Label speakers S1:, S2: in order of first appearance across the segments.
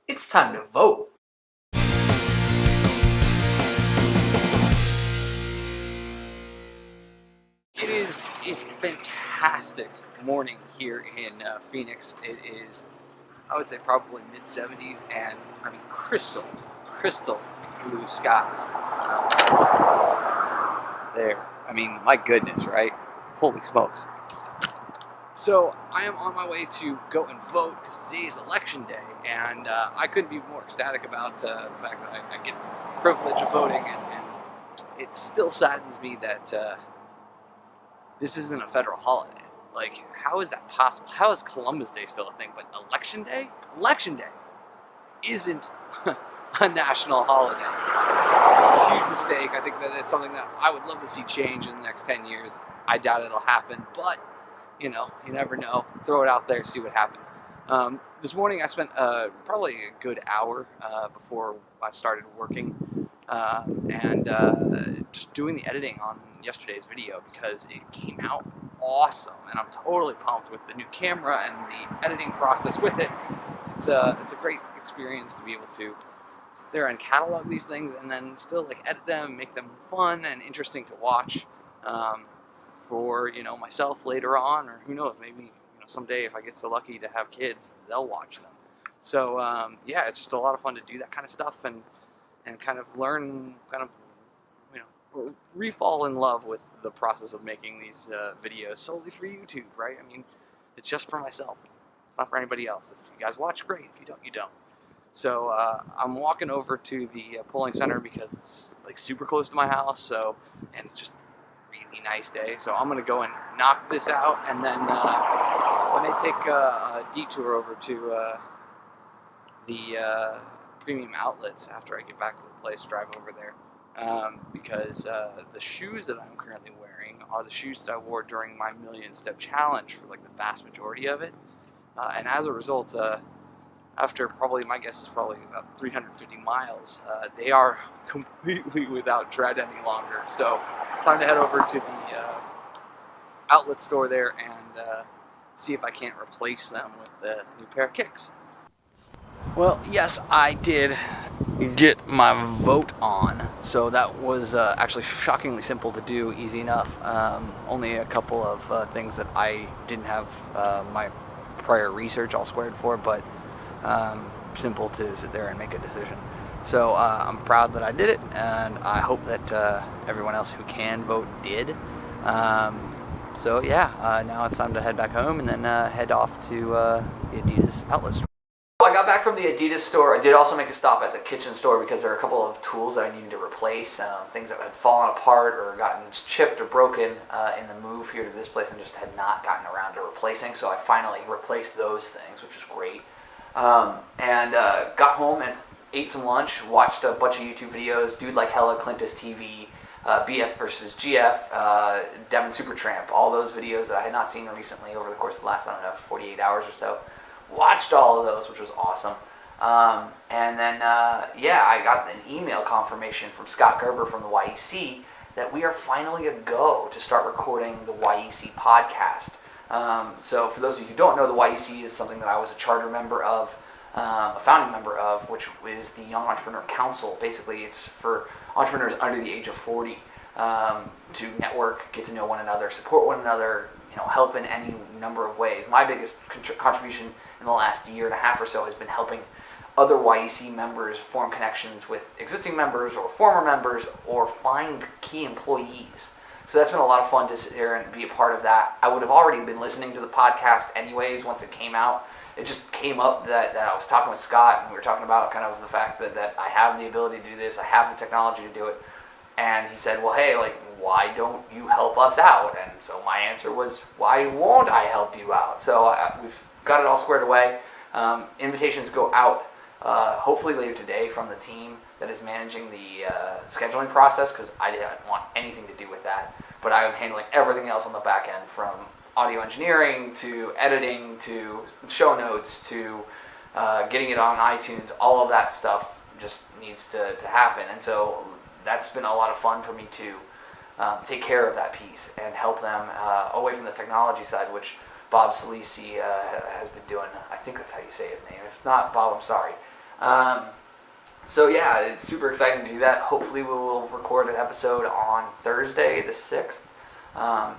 S1: It's time to vote. It is a fantastic morning here in Phoenix. It is, I would say, probably mid-70s, and I mean crystal blue skies. There. I mean, my goodness, right? Holy smokes. So I am on my way to go and vote because today is election day, and I couldn't be more ecstatic about the fact that I get the privilege of voting, and it still saddens me that this isn't a federal holiday. Like, how is that possible? How is Columbus Day still a thing, but Election Day? Election Day isn't a national holiday. It's a huge mistake. I think that it's something that I would love to see change in the next 10 years. I doubt it'll happen, but you know, you never know. Throw it out there, see what happens. This morning I spent probably a good hour before I started working and just doing the editing on yesterday's video because it came out awesome, and I'm totally pumped with the new camera and the editing process with it. It's a great experience to be able to sit there and catalog these things and then still like edit them, make them fun and interesting to watch. For myself later on, or who knows, maybe someday if I get so lucky to have kids, they'll watch them. So yeah, it's just a lot of fun to do that kind of stuff and kind of learn, re-fall in love with the process of making these videos solely for YouTube, right? I mean, it's just for myself. It's not for anybody else. If you guys watch, great. If you don't, you don't. So I'm walking over to the polling center because it's like super close to my house. And it's just really nice day, so I'm gonna go and knock this out, and then I may take a detour over to the premium outlets after I get back to the place, drive over there, because the shoes that I'm currently wearing are the shoes that I wore during my million step challenge for like the vast majority of it, and as a result, after probably, my guess is probably about 350 miles, they are completely without tread any longer. So time to head over to the outlet store there and see if I can't replace them with a new pair of kicks. Well, yes, I did get my vote on, so that was actually shockingly simple to do, easy enough. Only a couple of things that I didn't have my prior research all squared for, but simple to sit there and make a decision. So I'm proud that I did it, and I hope that everyone else who can vote did. So yeah, now it's time to head back home and then head off to the Adidas outlet store. I got back from the Adidas store. I did also make a stop at the kitchen store because there are a couple of tools that I needed to replace, things that had fallen apart or gotten chipped or broken in the move here to this place and just had not gotten around to replacing. So I finally replaced those things, which was great. And got home and ate some lunch, watched a bunch of YouTube videos, Dude Like Hella, Clintus TV, BF versus GF, Devin Supertramp, all those videos that I had not seen recently over the course of the last, 48 hours or so. Watched all of those, which was awesome. And then, yeah, I got an email confirmation from Scott Gerber from the YEC that we are finally a go to start recording the YEC podcast. So for those of you who don't know, the YEC is something that I was a charter member of, a founding member of, which is the Young Entrepreneur Council. Basically, it's for entrepreneurs under the age of 40 to network, get to know one another, support one another, help in any number of ways. My biggest contribution in the last year and a half or so has been helping other YEC members form connections with existing members or former members or find key employees. So that's been a lot of fun to sit here and be a part of that. I would have already been listening to the podcast anyways once it came out. It just came up that I was talking with Scott, and we were talking about kind of the fact that I have the ability to do this, I have the technology to do it. And he said, well, hey, like, why don't you help us out? And so my answer was, why won't I help you out? So we've got it all squared away. Invitations go out hopefully later today from the team that is managing the scheduling process, because I didn't want anything to do with that. But I am handling everything else on the back end, from audio engineering to editing to show notes to getting it on iTunes. All of that stuff just needs to happen. And so that's been a lot of fun for me to take care of that piece and help them away from the technology side, which Bob Salisi has been doing. I think that's how you say his name. If not, Bob, I'm sorry. So yeah, it's super exciting to do that. Hopefully we will record an episode on Thursday the 6th.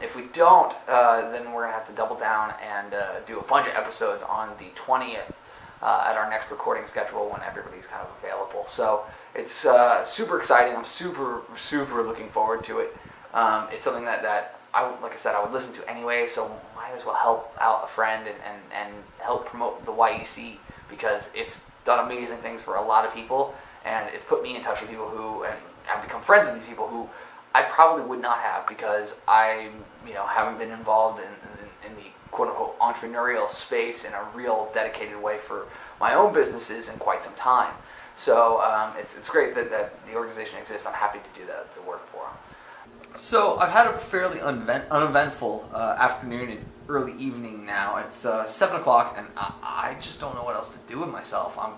S1: If we don't, then we're going to have to double down and do a bunch of episodes on the 20th at our next recording schedule when everybody's kind of available. So it's super exciting. I'm super looking forward to it. It's something that like I said, I would listen to anyway, so might as well help out a friend and help promote the YEC, because it's done amazing things for a lot of people, and it's put me in touch with people who, and I've become friends with these people who I probably would not have, because I haven't been involved in the quote-unquote entrepreneurial space in a real dedicated way for my own businesses in quite some time. So it's great that the organization exists. I'm happy to do that, to work for them. So I've had a fairly uneventful afternoon and early evening now. It's 7 o'clock, and I just don't know what else to do with myself. I'm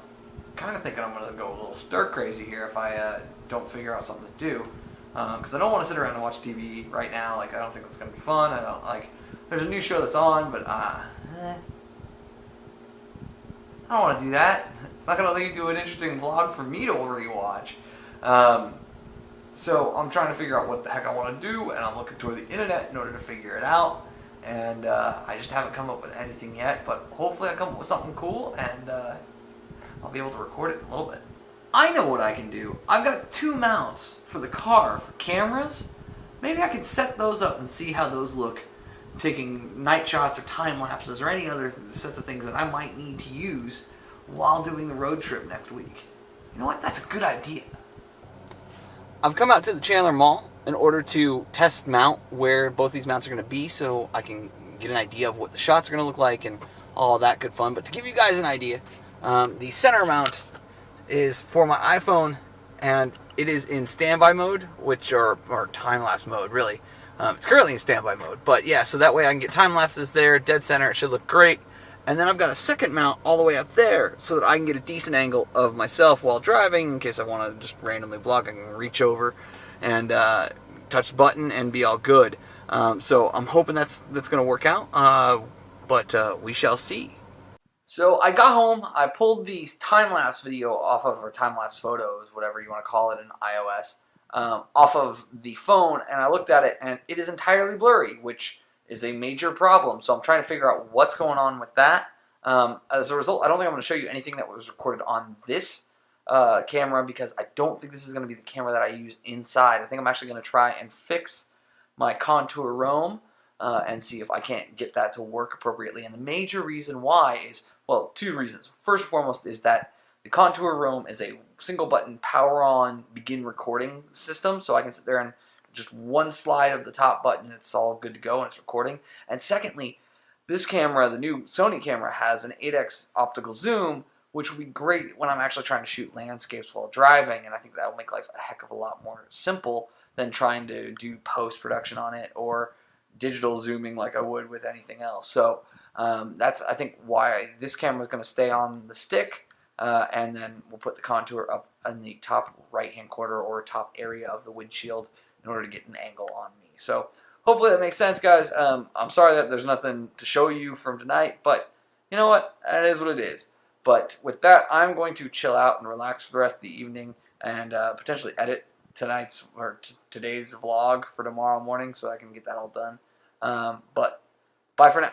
S1: kind of thinking I'm going to go a little stir crazy here if I don't figure out something to do. Because I don't want to sit around and watch TV right now. Like, I don't think that's going to be fun. I don't like. There's a new show that's on, but I don't want to do that. It's not going to lead to an interesting vlog for me to rewatch. So I'm trying to figure out what the heck I want to do, and I'm looking toward the internet in order to figure it out. And I just haven't come up with anything yet, but hopefully I come up with something cool, and I'll be able to record it in a little bit. I know what I can do. I've got 2 mounts for the car for cameras. Maybe I can set those up and see how those look, taking night shots or time lapses or any other sets of things that I might need to use while doing the road trip next week. You know what? That's a good idea. I've come out to the Chandler Mall in order to test mount where both these mounts are going to be, so I can get an idea of what the shots are going to look like and all that good fun. But to give you guys an idea, the center mount is for my iPhone, and it is in standby mode, which or time-lapse mode, really. It's currently in standby mode, but yeah, so that way I can get time lapses there, dead center. It should look great. And then I've got a second mount all the way up there so that I can get a decent angle of myself while driving in case I want to just randomly vlog. I can reach over and touch the button and be all good. So I'm hoping that's going to work out, but we shall see. So I got home, I pulled the time-lapse video off of, or time-lapse photos, whatever you want to call it in iOS, off of the phone, and I looked at it, and it is entirely blurry, which is a major problem. So I'm trying to figure out what's going on with that. As a result, I don't think I'm going to show you anything that was recorded on this camera, because I don't think this is going to be the camera that I use inside. I think I'm actually going to try and fix my contour Roam and see if I can't get that to work appropriately. And the major reason why is, well, 2 reasons. First and foremost is that the contour Roam is a single button power on begin recording system, so I can sit there and just one slide of the top button, it's all good to go and it's recording. And secondly, this camera, the new Sony camera, has an 8x optical zoom, which would be great when I'm actually trying to shoot landscapes while driving, and I think that will make life a heck of a lot more simple than trying to do post-production on it or digital zooming like I would with anything else. So that's, I think, why this camera is going to stay on the stick, and then we'll put the contour up in the top right-hand corner or top area of the windshield in order to get an angle on me. So hopefully that makes sense, guys. I'm sorry that there's nothing to show you from tonight, but you know what? That is what it is. But with that, I'm going to chill out and relax for the rest of the evening and potentially edit tonight's or today's vlog for tomorrow morning so I can get that all done. But bye for now.